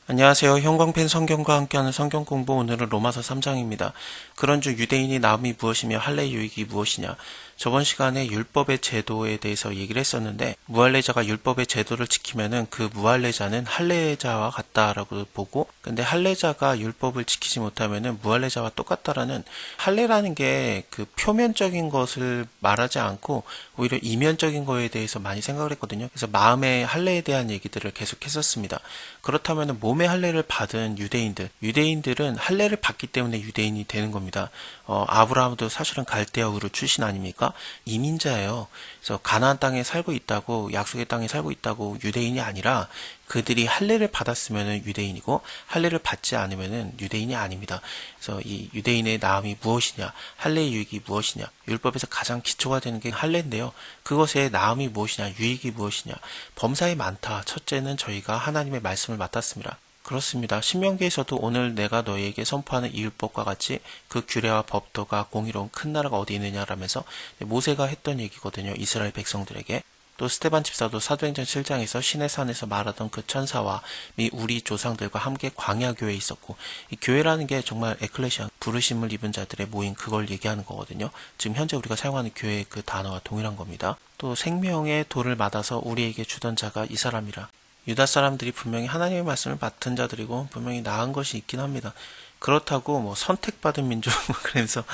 안녕하세요. 형광펜 성경과 함께하는 성경 공부, 오늘은 로마서 3장입니다. 그런즉 유대인이 나음이 무엇이며 할례 유익이 무엇이냐. 저번 시간에 율법의 제도에 대해서 얘기를 했었는데, 무할례자가 율법의 제도를 지키면은 그 무할례자는 할례자와 같다라고 보고, 근데 할례자가 율법을 지키지 못하면은 무할례자와 똑같다라는, 할례라는 게 그 표면적인 것을 말하지 않고 오히려 이면적인 거에 대해서 많이 생각을 했거든요. 그래서 마음의 할례에 대한 얘기들을 계속 했었습니다. 그렇다면 몸의 할례를 받은 유대인들은 할례를 받기 때문에 유대인이 되는 겁니다. 아브라함도 사실은 갈대아 우르 출신 아닙니까? 이민자예요. 그래서 가나안 땅에 살고 있다고, 약속의 땅에 살고 있다고 유대인이 아니라 그들이 할례를 받았으면 유대인이고 할례를 받지 않으면 유대인이 아닙니다. 그래서 이 유대인의 나음이 무엇이냐, 할례의 유익이 무엇이냐, 율법에서 가장 기초가 되는 게 할례인데요. 그것의 나음이 무엇이냐, 유익이 무엇이냐, 범사에 많다. 첫째는 저희가 하나님의 말씀을 맡았습니다. 그렇습니다. 신명기에서도 오늘 내가 너희에게 선포하는 이 율법과 같이 그 규례와 법도가 공의로운 큰 나라가 어디 있느냐라면서 모세가 했던 얘기거든요. 이스라엘 백성들에게. 또 스데반 집사도 사도행전 7장에서 신의 산에서 말하던 그 천사와 우리 조상들과 함께 광야교회에 있었고, 이 교회라는 게 정말 에클레시아, 부르심을 입은 자들의 모임, 그걸 얘기하는 거거든요. 지금 현재 우리가 사용하는 교회의 그 단어와 동일한 겁니다. 또 생명의 돌을 받아서 우리에게 주던 자가 이 사람이라. 유다 사람들이 분명히 하나님의 말씀을 맡은 자들이고 분명히 나은 것이 있긴 합니다. 그렇다고 뭐 선택받은 민족 그래서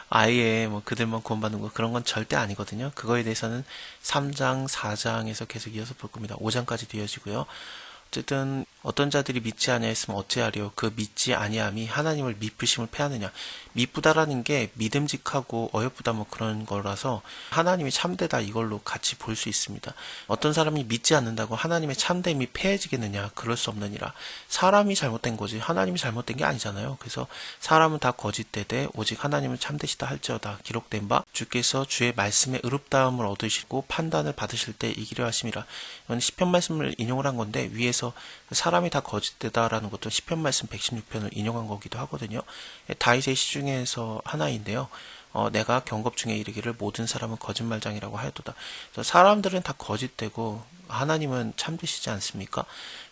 아예 뭐 그들만 구원받는 거, 그런 건 절대 아니거든요. 그거에 대해서는 3장, 4장에서 계속 이어서 볼 겁니다. 5장까지 이어지고요. 어쨌든 어떤 자들이 믿지 아니하였으면 어찌하리요. 그 믿지 아니함이 하나님을 미쁘심을 패하느냐. 미쁘다라는 게 믿음직하고 어여쁘다 뭐 그런 거라서 하나님이 참되다 이걸로 같이 볼 수 있습니다. 어떤 사람이 믿지 않는다고 하나님의 참됨이 패해지겠느냐. 그럴 수 없느니라. 사람이 잘못된 거지 하나님이 잘못된 게 아니잖아요. 그래서 사람은 다 거짓되되 오직 하나님은 참되시다 할지어다 기록된 바 주께서 주의 말씀에 의롭다함을 얻으시고 판단을 받으실 때 이기려 하심이라. 이건 시편 말씀을 인용을 한 건데 위에서 사람이 다 거짓되다라는 것도 시편 말씀 116편을 인용한 거기도 하거든요. 다윗의 시 중에서 하나인데요. 내가 경겁 중에 이르기를 모든 사람은 거짓말장이라고 하였도다. 그래서 사람들은 다 거짓되고 하나님은 참되시지 않습니까?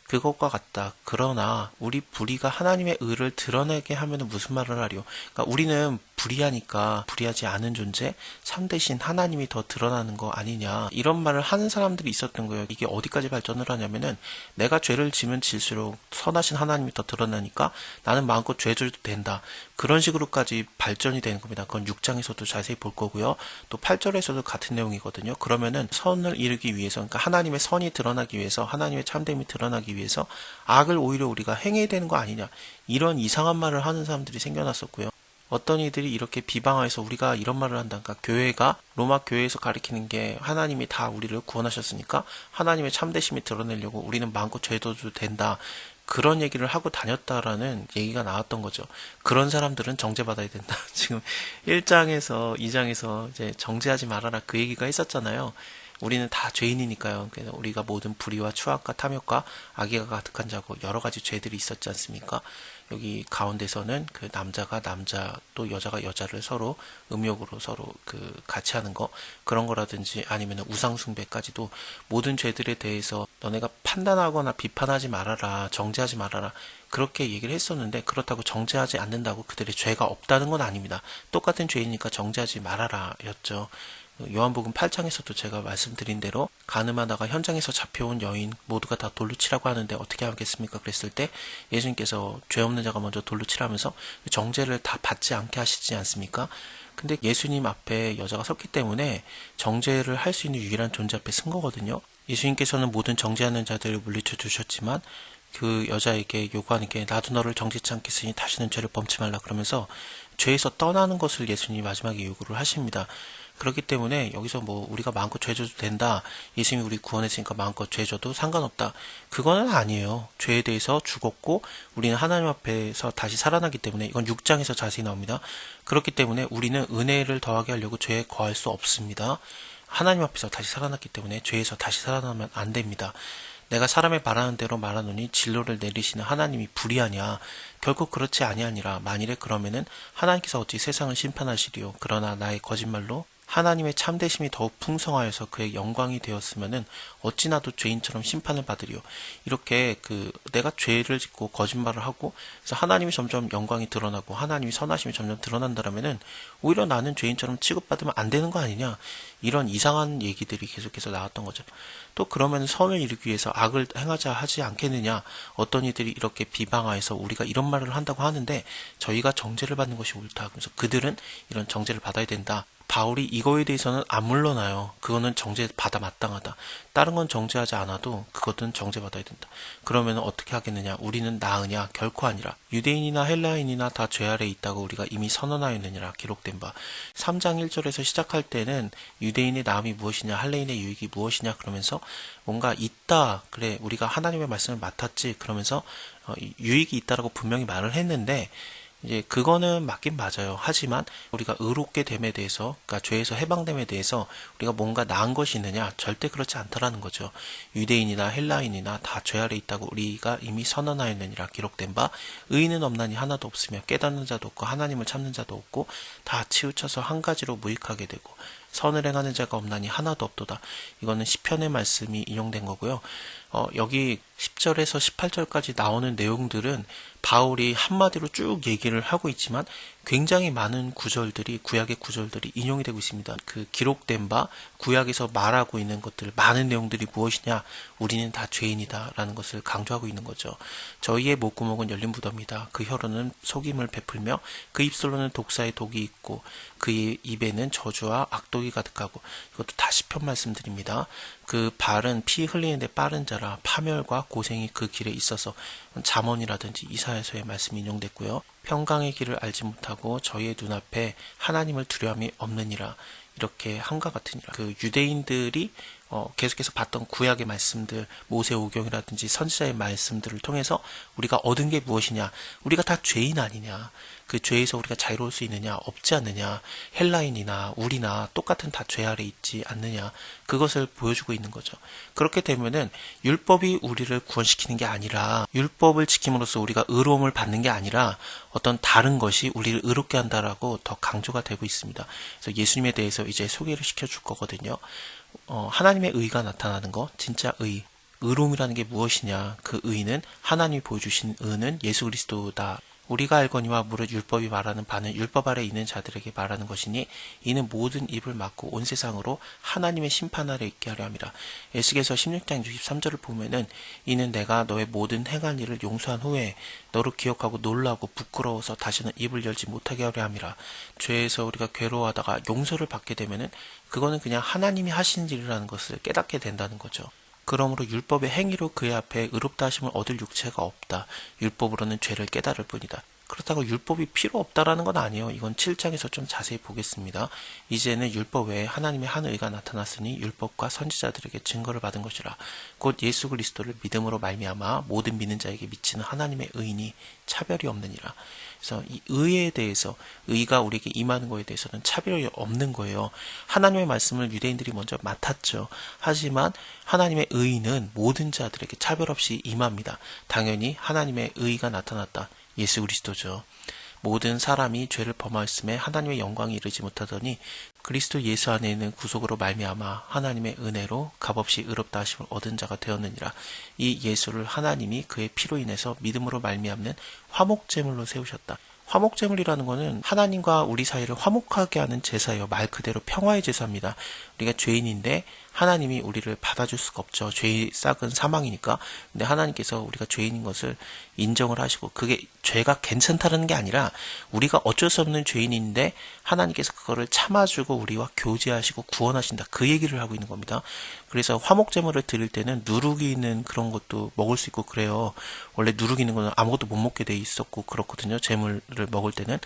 그것과 같다. 그러나 우리 불의가 하나님의 의를 드러내게 하면 무슨 말을 하리요? 그러니까 우리는 불의하니까 불의하지 않은 존재, 참되신 하나님이 더 드러나는 거 아니냐, 이런 말을 하는 사람들이 있었던 거예요. 이게 어디까지 발전을 하냐면은 내가 죄를 지면 질수록 선하신 하나님이 더 드러나니까 나는 마음껏 죄 줘도 된다. 그런 식으로까지 발전이 되는 겁니다. 그건 6장에서도 자세히 볼 거고요. 또 8절에서도 같은 내용이거든요. 그러면은 선을 이루기 위해서, 그러니까 하나님의 선이 드러나기 위해서, 하나님의 참됨이 드러나기 위해서 악을 오히려 우리가 행해야 되는 거 아니냐, 이런 이상한 말을 하는 사람들이 생겨났었고요. 어떤 이들이 이렇게 비방해서 우리가 이런 말을 한다. 그러니까 교회가, 로마 교회에서 가리키는 게 하나님이 다 우리를 구원하셨으니까 하나님의 참되심이 드러내려고 우리는 마음껏 죄도 줘도 된다. 그런 얘기를 하고 다녔다라는 얘기가 나왔던 거죠. 그런 사람들은 정죄받아야 된다. 지금 1장에서 2장에서 이제 정죄하지 말아라 그 얘기가 있었잖아요. 우리는 다 죄인이니까요. 그래서 우리가 모든 불의와 추악과 탐욕과 악의가 가득한 자고 여러 가지 죄들이 있었지 않습니까? 여기 가운데서는 그 남자가 남자 또 여자가 여자를 서로 음욕으로 서로 그 같이 하는 거, 그런 거라든지 아니면 우상 숭배까지도 모든 죄들에 대해서 너네가 판단하거나 비판하지 말아라, 정죄하지 말아라, 그렇게 얘기를 했었는데, 그렇다고 정죄하지 않는다고 그들의 죄가 없다는 건 아닙니다. 똑같은 죄이니까 정죄하지 말아라 였죠. 요한복음 8장에서도 제가 말씀드린 대로 가늠하다가 현장에서 잡혀온 여인 모두가 다 돌로 치라고 하는데 어떻게 하겠습니까? 그랬을 때 예수님께서 죄 없는 자가 먼저 돌로 치라면서 정죄를 다 받지 않게 하시지 않습니까? 근데 예수님 앞에 여자가 섰기 때문에 정죄를 할 수 있는 유일한 존재 앞에 쓴 거거든요. 예수님께서는 모든 정죄하는 자들을 물리쳐 주셨지만 그 여자에게 요구하는 게 나도 너를 정죄치 않겠으니 다시는 죄를 범치 말라 그러면서 죄에서 떠나는 것을 예수님이 마지막에 요구를 하십니다. 그렇기 때문에 여기서 뭐 우리가 마음껏 죄 져도 된다, 예수님이 우리 구원했으니까 마음껏 죄 져도 상관없다, 그거는 아니에요. 죄에 대해서 죽었고 우리는 하나님 앞에서 다시 살아나기 때문에, 이건 6장에서 자세히 나옵니다. 그렇기 때문에 우리는 은혜를 더하게 하려고 죄에 거할 수 없습니다. 하나님 앞에서 다시 살아났기 때문에 죄에서 다시 살아나면 안 됩니다. 내가 사람의 말하는 대로 말하노니 진로를 내리시는 하나님이 불의하냐? 결코 그렇지 아니하니라. 만일에 그러면은 하나님께서 어찌 세상을 심판하시리요? 그러나 나의 거짓말로 하나님의 참되심이 더욱 풍성하여서 그의 영광이 되었으면은 어찌나도 죄인처럼 심판을 받으리요. 이렇게 내가 죄를 짓고 거짓말을 하고 그래서 하나님이 점점 영광이 드러나고 하나님이 선하심이 점점 드러난다면은 오히려 나는 죄인처럼 취급받으면 안 되는 거 아니냐, 이런 이상한 얘기들이 계속해서 나왔던 거죠. 또 그러면 선을 이루기 위해서 악을 행하자 하지 않겠느냐, 어떤 이들이 이렇게 비방하여서 우리가 이런 말을 한다고 하는데 저희가 정죄를 받는 것이 옳다, 그래서 그들은 이런 정죄를 받아야 된다. 바울이 이거에 대해서는 안 물러나요. 그거는 정죄받아 마땅하다. 다른 건 정죄하지 않아도 그것은 정죄받아야 된다. 그러면 어떻게 하겠느냐? 우리는 나으냐? 결코 아니라. 유대인이나 헬라인이나 다 죄 아래에 있다고 우리가 이미 선언하였느니라 기록된 바. 3장 1절에서 시작할 때는 유대인의 나음이 무엇이냐, 할례인의 유익이 무엇이냐 그러면서 뭔가 있다. 그래, 우리가 하나님의 말씀을 맡았지. 그러면서 유익이 있다라고 분명히 말을 했는데 이제 그거는 맞긴 맞아요. 하지만 우리가 의롭게 됨에 대해서, 그러니까 죄에서 해방됨에 대해서 우리가 뭔가 나은 것이 있느냐? 절대 그렇지 않다라는 거죠. 유대인이나 헬라인이나 다 죄 아래 있다고 우리가 이미 선언하였느니라 기록된 바, 의인은 없나니 하나도 없으며 깨닫는 자도 없고 하나님을 찾는 자도 없고 다 치우쳐서 한 가지로 무익하게 되고 선을 행하는 자가 없나니 하나도 없도다. 이거는 시편의 말씀이 인용된 거고요. 여기 10절에서 18절까지 나오는 내용들은 바울이 한마디로 쭉 얘기를 하고 있지만 굉장히 많은 구절들이, 구약의 구절들이 인용이 되고 있습니다. 그 기록된 바 구약에서 말하고 있는 것들, 많은 내용들이 무엇이냐? 우리는 다 죄인이다 라는 것을 강조하고 있는 거죠. 저희의 목구멍은 열린 무덤이다. 그 혀로는 속임을 베풀며 그 입술로는 독사의 독이 있고 그의 입에는 저주와 악독이 가득하고, 이것도 다 시편 말씀드립니다. 그 발은 피 흘리는데 빠른 자라, 파멸과 고생이 그 길에 있어서. 잠언이라든지 이사야서의 말씀이 인용됐고요. 평강의 길을 알지 못하고 저희의 눈앞에 하나님을 두려움이 없느니라, 이렇게 한과 같으니라. 그 유대인들이 계속해서 봤던 구약의 말씀들, 모세오경이라든지 선지자의 말씀들을 통해서 우리가 얻은 게 무엇이냐? 우리가 다 죄인 아니냐? 그 죄에서 우리가 자유로울 수 있느냐? 없지 않느냐? 헬라인이나 우리나 똑같은 다 죄 아래 있지 않느냐? 그것을 보여주고 있는 거죠. 그렇게 되면은 율법이 우리를 구원시키는 게 아니라, 율법을 지킴으로써 우리가 의로움을 받는 게 아니라 어떤 다른 것이 우리를 의롭게 한다라고 더 강조가 되고 있습니다. 그래서 예수님에 대해서 이제 소개를 시켜줄 거거든요. 하나님의 의가 나타나는 것, 진짜 의로움이라는 게 무엇이냐? 그 의는, 하나님이 보여주신 의는 예수 그리스도다. 우리가 알거니와 무릇 율법이 말하는 바는 율법 아래 있는 자들에게 말하는 것이니 이는 모든 입을 막고 온 세상으로 하나님의 심판 아래 있게 하려 함이라. 에스겔서 16장 63절을 보면은 이는 내가 너의 모든 행한 일을 용서한 후에 너를 기억하고 놀라고 부끄러워서 다시는 입을 열지 못하게 하려 함이라. 죄에서 우리가 괴로워하다가 용서를 받게 되면은 그거는 그냥 하나님이 하신 일이라는 것을 깨닫게 된다는 거죠. 그러므로 율법의 행위로 그의 앞에 의롭다 하심을 얻을 육체가 없다. 율법으로는 죄를 깨달을 뿐이다. 그렇다고 율법이 필요 없다라는 건 아니에요. 이건 7장에서 좀 자세히 보겠습니다. 이제는 율법 외에 하나님의 한 의가 나타났으니 율법과 선지자들에게 증거를 받은 것이라. 곧 예수 그리스도를 믿음으로 말미암아 모든 믿는 자에게 미치는 하나님의 의인이 차별이 없느니라. 그래서 이 의에 대해서, 의가 우리에게 임하는 것에 대해서는 차별이 없는 거예요. 하나님의 말씀을 유대인들이 먼저 맡았죠. 하지만 하나님의 의는 모든 자들에게 차별 없이 임합니다. 당연히 하나님의 의가 나타났다. 예수 그리스도죠. 모든 사람이 죄를 범하였음에 하나님의 영광이 이르지 못하더니 그리스도 예수 안에 있는 구속으로 말미암아 하나님의 은혜로 값없이 의롭다 하심을 얻은 자가 되었느니라. 이 예수를 하나님이 그의 피로 인해서 믿음으로 말미암는 화목제물로 세우셨다. 화목제물이라는 것은 하나님과 우리 사이를 화목하게 하는 제사예요. 말 그대로 평화의 제사입니다. 우리가 죄인인데 하나님이 우리를 받아줄 수가 없죠. 죄의 싹은 사망이니까. 근데 하나님께서 우리가 죄인인 것을 인정을 하시고, 그게 죄가 괜찮다는 게 아니라 우리가 어쩔 수 없는 죄인인데 하나님께서 그거를 참아주고 우리와 교제하시고 구원하신다. 그 얘기를 하고 있는 겁니다. 그래서 화목제물을 드릴 때는 누룩이 있는 그런 것도 먹을 수 있고 그래요. 원래 누룩이 있는 거는 아무것도 못 먹게 돼 있었고 그렇거든요. 제물을 먹을 때는.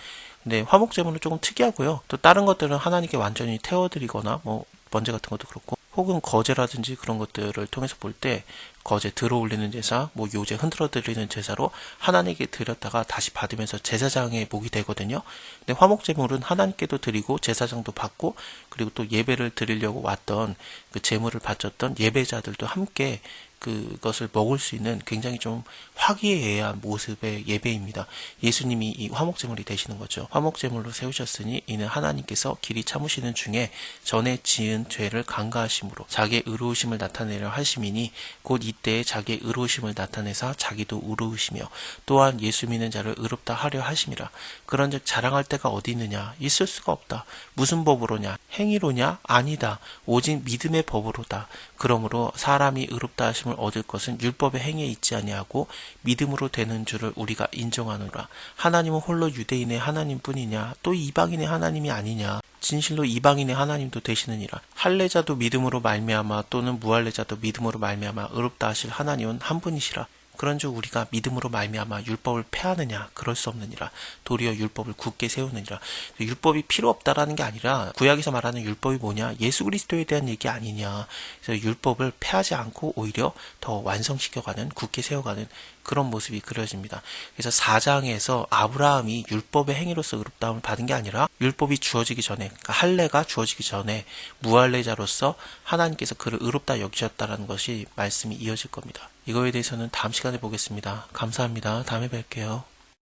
근데 화목제물은 조금 특이하고요. 또 다른 것들은 하나님께 완전히 태워드리거나 뭐 번제 같은 것도 그렇고, 혹은 거제라든지 그런 것들을 통해서 볼 때 거제 들어 올리는 제사, 뭐 요제 흔들어 드리는 제사로 하나님께 드렸다가 다시 받으면서 제사장의 목이 되거든요. 근데 화목제물은 하나님께도 드리고 제사장도 받고, 그리고 또 예배를 드리려고 왔던 그 제물을 바쳤던 예배자들도 함께 그것을 먹을 수 있는 굉장히 좀 화기애애한 모습의 예배입니다. 예수님이 이 화목제물이 되시는 거죠. 화목제물로 세우셨으니 이는 하나님께서 길이 참으시는 중에 전에 지은 죄를 간과하심으로 자기의 의로우심을 나타내려 하심이니 곧 이때에 자기의 의로우심을 나타내사 자기도 의로우시며 또한 예수 믿는 자를 의롭다 하려 하심이라. 그런즉 자랑할 때가 어디 있느냐? 있을 수가 없다. 무슨 법으로냐? 행위로냐? 아니다. 오직 믿음의 법으로다. 그러므로 사람이 의롭다 하심을 얻을 것은 율법의 행위에 있지 아니하고 믿음으로 되는 줄을 우리가 인정하노라. 하나님은 홀로 유대인의 하나님뿐이냐? 또 이방인의 하나님이 아니냐? 진실로 이방인의 하나님도 되시느니라. 할례자도 믿음으로 말미암아 또는 무할례자도 믿음으로 말미암아 의롭다 하실 하나님은 한 분이시라. 그런즉 우리가 믿음으로 말미암아 율법을 폐하느냐? 그럴 수 없느니라. 도리어 율법을 굳게 세우느니라. 율법이 필요 없다라는 게 아니라 구약에서 말하는 율법이 뭐냐? 예수 그리스도에 대한 얘기 아니냐. 그래서 율법을 폐하지 않고 오히려 더 완성시켜가는, 굳게 세워가는 그런 모습이 그려집니다. 그래서 4장에서 아브라함이 율법의 행위로서 의롭다함을 받은 게 아니라 율법이 주어지기 전에, 그러니까 할례가 주어지기 전에 무할례자로서 하나님께서 그를 의롭다 여기셨다는 것이 말씀이 이어질 겁니다. 이거에 대해서는 다음 시간에 보겠습니다. 감사합니다. 다음에 뵐게요.